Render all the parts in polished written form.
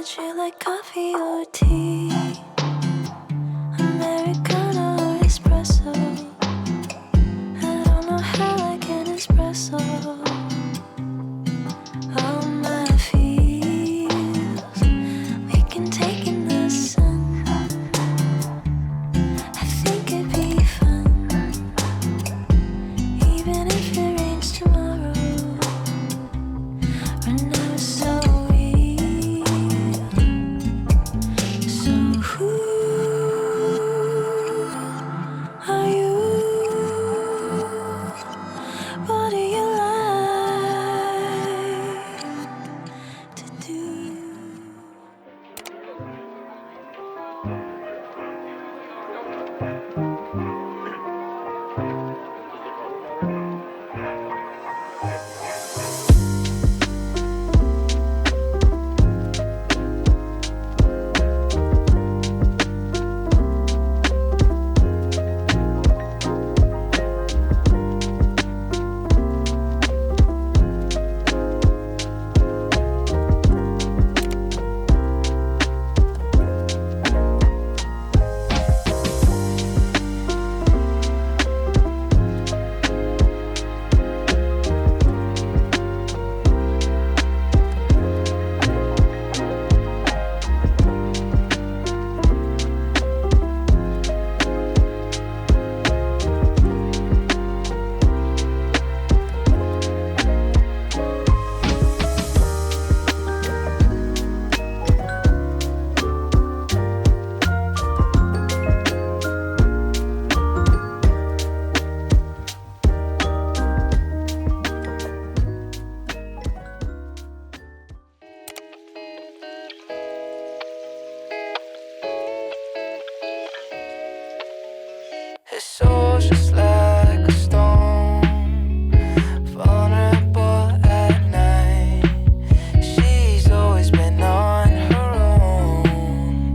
Would you like coffee or tea? Americano or espresso? I don't know how I can espresso. All my feels we can take in the sun. I think it'd be fun, even if it rains tomorrow. Right now it's so real. So who are you? What do you like to do? His soul's just like a stone, vulnerable at night. She's always been on her own,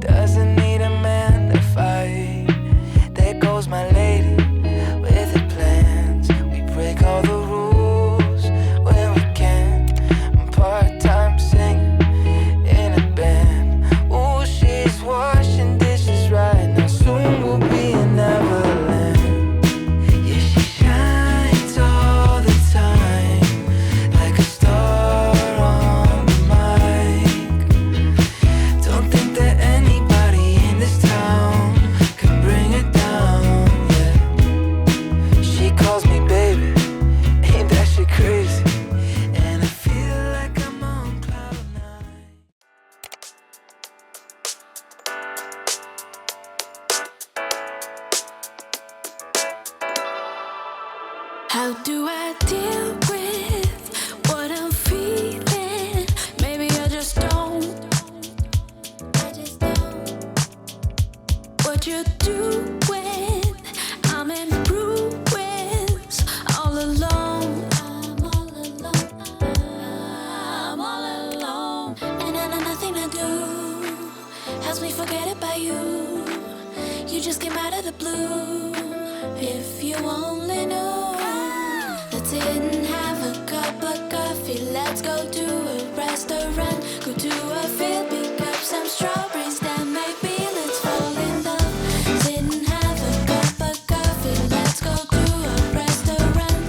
doesn't need a man to fight. There goes my lady with her plans. We break all the rules when we can. I'm part-time singer in a band. Ooh, she's washing dishes right now. Soon we'll be in Neverland. Yeah, she shines all the time like a star on the mic. Don't think that anybody in this town can bring her down, yeah. She calls me baby, ain't that shit crazy? And I feel like I'm on cloud nine. How do I deal with what I'm feeling? Maybe I just don't. What you do when I'm in ruins, all alone. I'm all alone. I'm all alone. And nothing to do helps me forget about you. You just came out of the blue. If you only knew. Let's sit and have a cup of coffee. Let's go to a restaurant. Go to a field, pick up some strawberries. Then maybe let's fall in love. Sit and have a cup of coffee. Let's go to a restaurant.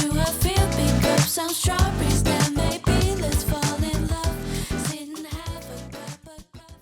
To a field, pick up some strawberries. Then maybe let's fall in love. Sit and have a cup of coffee.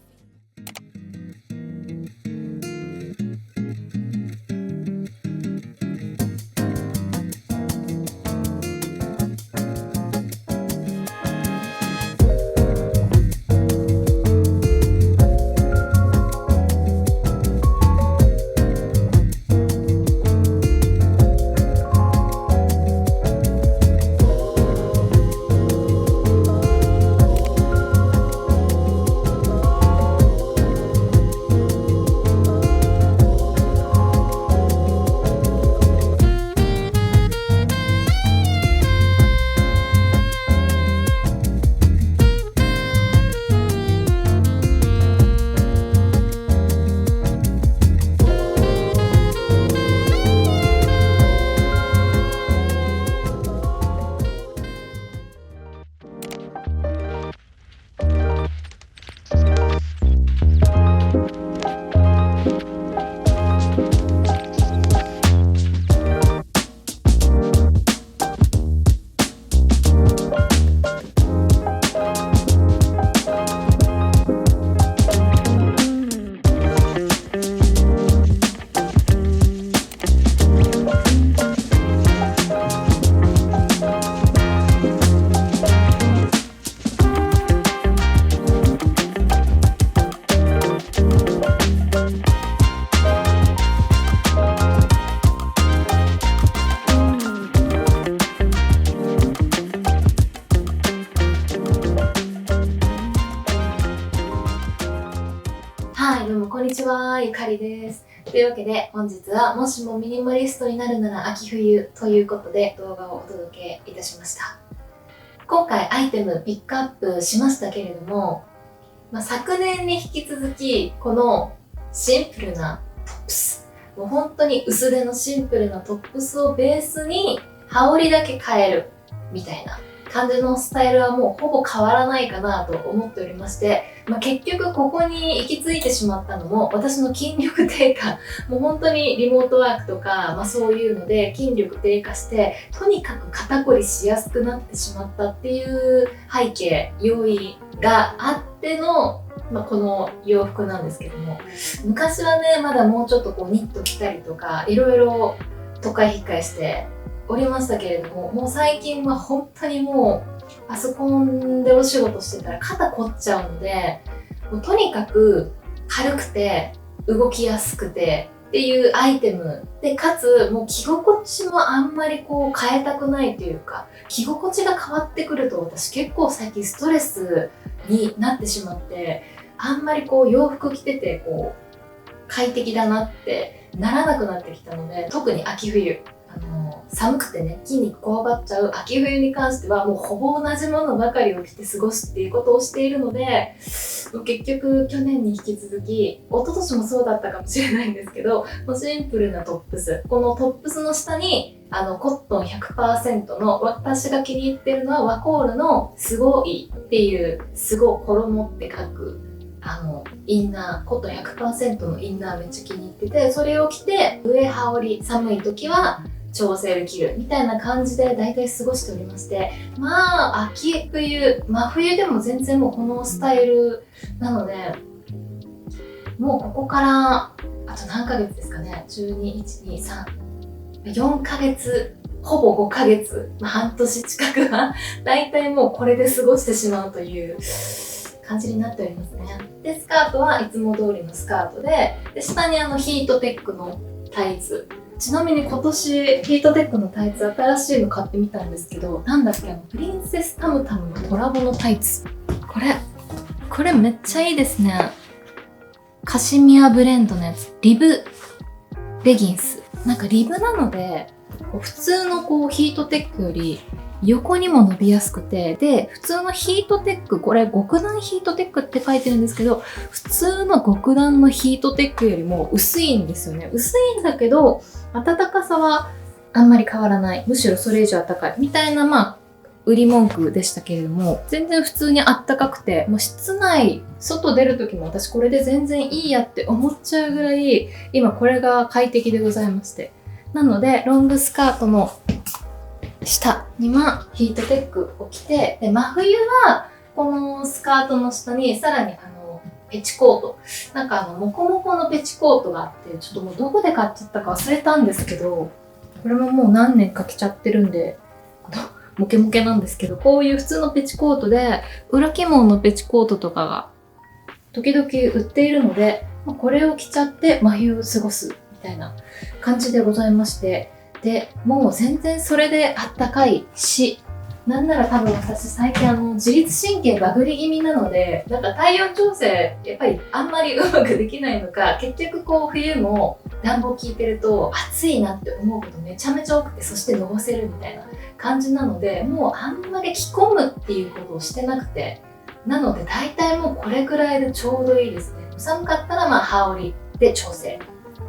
はい、どうもこんにちは、ゆかりです。というわけで本日はもしもミニマリストになるなら秋冬ということで動画をお届けいたしました。今回アイテムピックアップしましたけれども、昨年に引き続きこのシンプルなトップス、もう本当に薄手のシンプルなトップスをベースに羽織だけ変えるみたいな感じのスタイルはもうほぼ変わらないかなと思っておりまして、結局ここに行き着いてしまったのも私の筋力低下、もう本当にリモートワークとか、そういうので筋力低下してとにかく肩こりしやすくなってしまったっていう背景要因があっての、この洋服なんですけども、昔はねまだもうちょっとこうニット着たりとかいろいろ都会引っかえしておりましたけれども、もう最近は本当にもうパソコンでお仕事してたら肩凝っちゃうので、もうとにかく軽くて動きやすくてっていうアイテムで、かつもう着心地もあんまりこう変えたくないというか、着心地が変わってくると私結構最近ストレスになってしまって、あんまりこう洋服着ててこう快適だなってならなくなってきたので、特に秋冬寒くてね筋肉こわばっちゃう秋冬に関してはもうほぼ同じものばかりを着て過ごすっていうことをしているので、結局去年に引き続き一昨年もそうだったかもしれないんですけど、もうシンプルなトップス、このトップスの下にコットン 100% の、私が気に入ってるのはワコールのすごいっていうすごい衣って書くインナー、コットン 100% のインナーめっちゃ気に入ってて、それを着て上羽織、寒い時は調整できるみたいな感じで大体過ごしておりまして、秋冬、真冬でも全然もうこのスタイルなので、もうここからあと何ヶ月ですかね、12、1、2、3、4ヶ月、ほぼ5ヶ月、半年近くは大体もうこれで過ごしてしまうという感じになっておりますね。で、スカートはいつも通りのスカートで、下にヒートテックのタイツ。ちなみに今年ヒートテックのタイツ新しいの買ってみたんですけど、なんだっけ、プリンセスタムタムのコラボのタイツ。これめっちゃいいですね。カシミヤブレンドのやつ。リブレギンス。なんかリブなので、普通のヒートテックより横にも伸びやすくて、で、普通のヒートテック、これ極暖ヒートテックって書いてるんですけど、普通の極暖のヒートテックよりも薄いんですよね。薄いんだけど、暖かさはあんまり変わらない。むしろそれ以上暖かい。みたいな、売り文句でしたけれども、全然普通に暖かくて、もう室内、外出る時も私これで全然いいやって思っちゃうぐらい、今これが快適でございまして。なので、ロングスカートの下にはヒートテックを着て、で、真冬はこのスカートの下にさらにペチコート。なんかモコモコのペチコートがあって、ちょっともうどこで買っちゃったか忘れたんですけど、これももう何年か着ちゃってるんで、モケモケなんですけど、こういう普通のペチコートで、裏起毛のペチコートとかが時々売っているので、これを着ちゃって真冬を過ごすみたいな感じでございまして、で、もう全然それであったかいし、なんなら多分私最近自律神経バグり気味なので、なんか体温調整やっぱりあんまりうまくできないのか、結局冬も暖房効いてると暑いなって思うことめちゃめちゃ多くて、そしてのぼせるみたいな感じなので、もうあんまり着込むっていうことをしてなくて、なので大体もうこれくらいでちょうどいいですね。寒かったら羽織で調整。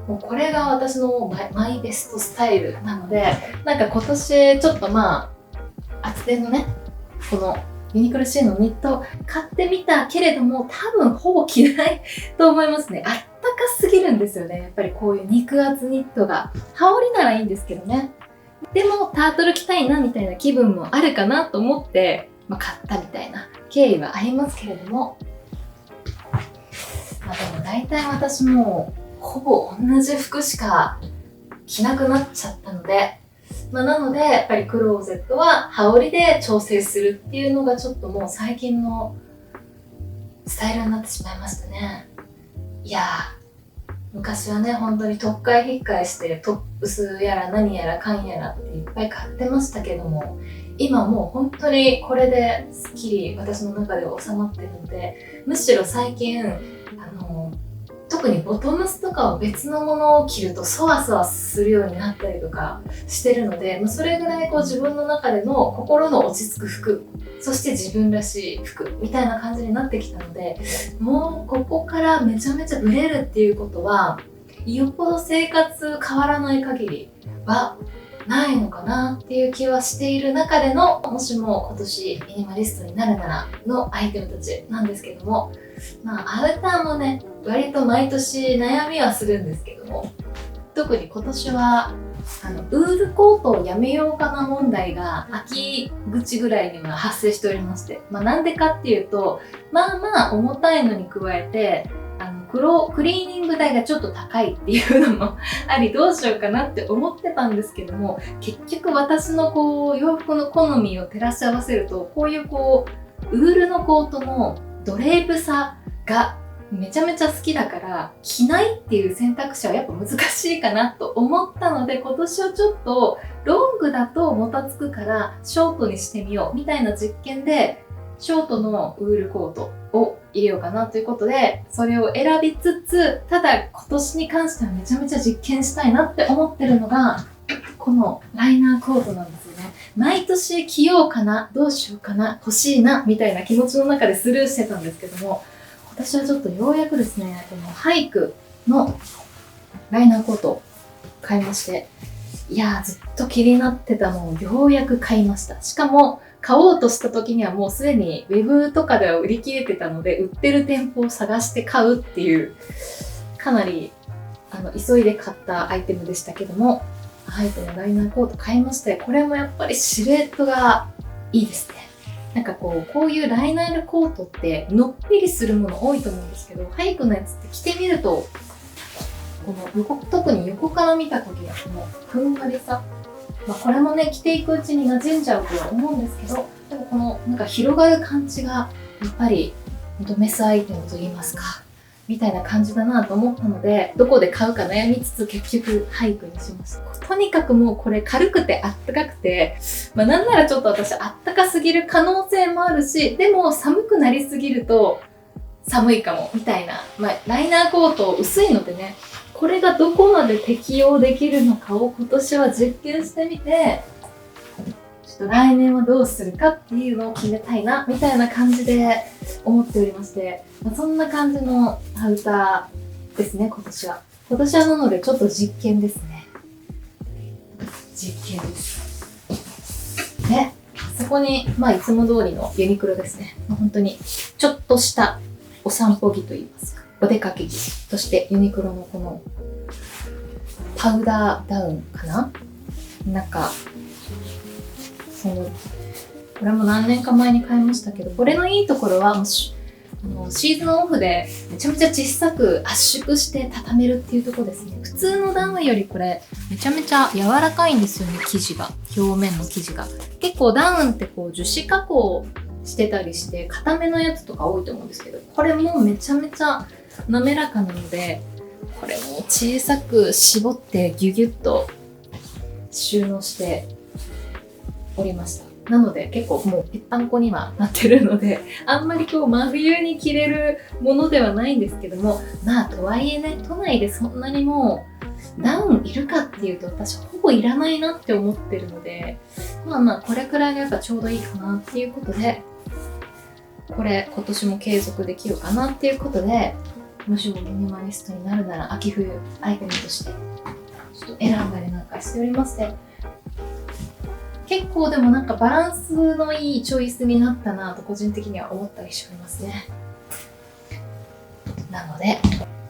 もうこれが私のマイベストスタイルなので、なんか今年ちょっと厚手のね、このユニクロ C のニット買ってみたけれども、多分ほぼ着ないと思いますね。あったかすぎるんですよね。やっぱりこういう肉厚ニットが。羽織ならいいんですけどね。でもタートル着たいなみたいな気分もあるかなと思って、買ったみたいな経緯はありますけれども。でも大体私もほぼ同じ服しか着なくなっちゃったので、なのでやっぱりクローゼットは羽織で調整するっていうのがちょっともう最近のスタイルになってしまいましたね。いやー、昔はね本当に特会引っかえしてトップスやら何やらかんやらっていっぱい買ってましたけども、今もう本当にこれですっきり私の中では収まってるので、むしろ最近特にボトムスとかを別のものを着るとそわそわするようになったりとかしてるので、それぐらい自分の中での心の落ち着く服、そして自分らしい服みたいな感じになってきたので、もうここからめちゃめちゃブレるっていうことはよっぽど生活変わらない限りはないのかなっていう気はしている中での、もしも今年ミニマリストになるならのアイテムたちなんですけども、アウターもね割と毎年悩みはするんですけども、特に今年はウールコートをやめようかな問題が秋口ぐらいには発生しておりまして、なんでかっていうと、重たいのに加えてクリーニング代がちょっと高いっていうのもあり、どうしようかなって思ってたんですけども、結局私の洋服の好みを照らし合わせると、こういうウールのコートのドレープさがめちゃめちゃ好きだから、着ないっていう選択肢はやっぱ難しいかなと思ったので、今年はちょっとロングだともたつくからショートにしてみようみたいな実験で、ショートのウールコートを入れようかなということで、それを選びつつ、ただ今年に関してはめちゃめちゃ実験したいなって思ってるのが、このライナーコートなんですよね。毎年着ようかな、どうしようかな、欲しいなみたいな気持ちの中でスルーしてたんですけども、私はちょっとようやくですね、このハイクのライナーコートを買いまして、ずっと気になってたのをようやく買いました。しかも買おうとした時にはもうすでにウェブとかでは売り切れてたので、売ってる店舗を探して買うっていう、かなり急いで買ったアイテムでしたけども、ハイクのライナーコート買いまして、これもやっぱりシルエットがいいですね。こういうライナーコートってのっぺりするもの多いと思うんですけど、ハイクのやつって着てみると、特に横から見た時はこのふんわりさ、これもね着ていくうちに馴染んじゃうとは思うんですけど、でもこの広がる感じがやっぱりメスアイテムと言いますか、みたいな感じだなと思ったので、どこで買うか悩みつつ結局ハイクにしました。とにかくもうこれ軽くてあったかくて、なんならちょっと私あったかすぎる可能性もあるし、でも寒くなりすぎると寒いかもみたいな、ライナーコート薄いのでね、これがどこまで適用できるのかを今年は実験してみて、ちょっと来年はどうするかっていうのを決めたいなみたいな感じで思っておりまして、そんな感じのアウターですね、今年は。今年はなのでちょっと実験ですね。実験です。で、そこにいつも通りのユニクロですね。本当にちょっとしたお散歩着といいますか、お出かけ着としてユニクロのこのパウダーダウンかな、これも何年か前に買いましたけど、これのいいところはシーズンオフでめちゃめちゃ小さく圧縮して畳めるっていうところですね。普通のダウンよりこれめちゃめちゃ柔らかいんですよね、生地が。表面の生地が結構ダウンって樹脂加工してたりして硬めのやつとか多いと思うんですけど、これもめちゃめちゃ滑らかなので、これも小さく絞ってギュギュッと収納しておりました。なので結構もうぺったんこにはなってるので、あんまり真冬に着れるものではないんですけども、とはいえね、都内でそんなにもうダウンいるかっていうと私ほぼいらないなって思ってるので、これくらいがやっぱちょうどいいかなっていうことで、これ今年も継続できるかなっていうことで、もしもミニマリストになるなら秋冬アイテムとしてちょっと選んだりなんかしておりまして、結構でもバランスのいいチョイスになったなと個人的には思ったりしておりますね。なので、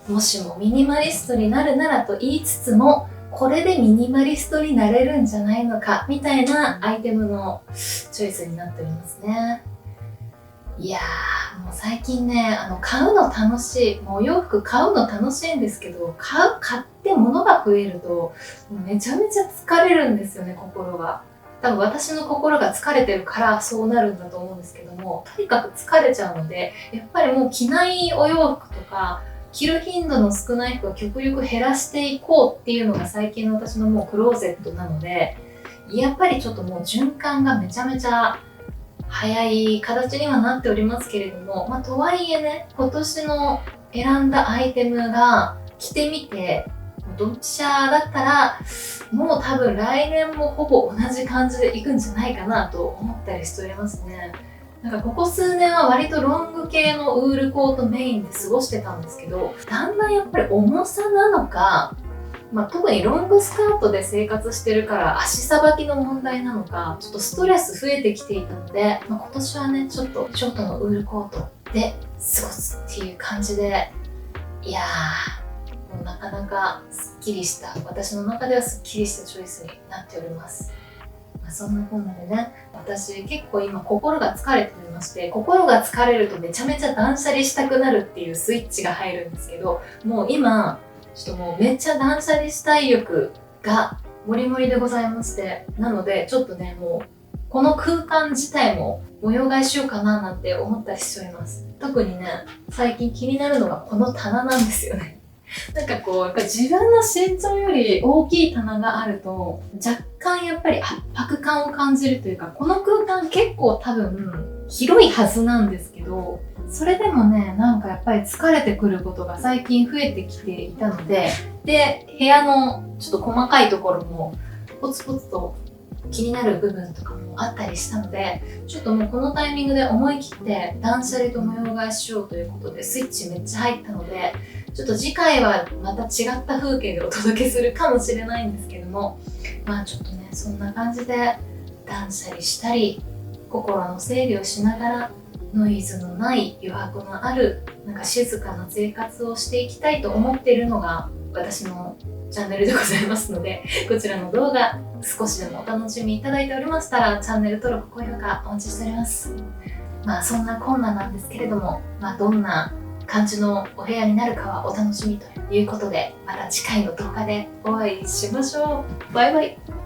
もしもミニマリストになるならと言いつつも、これでミニマリストになれるんじゃないのかみたいなアイテムのチョイスになっておりますね。いやー、もう最近ね、買うの楽しい。もうお洋服買うの楽しいんですけど、買って物が増えるとめちゃめちゃ疲れるんですよね、心が。多分私の心が疲れてるからそうなるんだと思うんですけども、とにかく疲れちゃうので、やっぱりもう着ないお洋服とか着る頻度の少ない服は極力減らしていこうっていうのが最近の私のもうクローゼットなので、やっぱりちょっともう循環がめちゃめちゃ早い形にはなっておりますけれども、とはいえね、今年の選んだアイテムが着てみて、ドンピシャだったらもう多分来年もほぼ同じ感じでいくんじゃないかなと思ったりしておりますね。なんかここ数年は割とロング系のウールコートメインで過ごしてたんですけど、だんだんやっぱり重さなのか、特にロングスカートで生活してるから足さばきの問題なのか、ちょっとストレス増えてきていたので、今年はねちょっとショートのウールコートで過ごすっていう感じで、いやーもうなかなかすっきりした、私の中ではすっきりしたチョイスになっております。そんなこんなでね、私結構今心が疲れておりまして、心が疲れるとめちゃめちゃ断捨離したくなるっていうスイッチが入るんですけど、もう今ちょっともうめっちゃ断捨離したい欲がモリモリでございまして、なのでちょっとね、もうこの空間自体も模様替えしようかななんて思ったりしております。特にね、最近気になるのがこの棚なんですよね。なんかこう、やっぱり自分の身長より大きい棚があると、若干やっぱり圧迫感を感じるというか、この空間結構多分広いはずなんですけど、それでもね、なんかやっぱり疲れてくることが最近増えてきていたので、で、部屋のちょっと細かいところもポツポツと気になる部分とかもあったりしたので、ちょっともうこのタイミングで思い切って断捨離と模様替えしようということでスイッチめっちゃ入ったので、ちょっと次回はまた違った風景でお届けするかもしれないんですけども、ちょっとね、そんな感じで断捨離したり、心の整理をしながらノイズのない余白のあるなんか静かな生活をしていきたいと思っているのが私のチャンネルでございますので、こちらの動画少しでもお楽しみいただいておりましたらチャンネル登録、高評価お待ちしております。そんなこんななんですけれども、どんな感じのお部屋になるかはお楽しみということで、また次回の動画でお会いしましょう。バイバイ。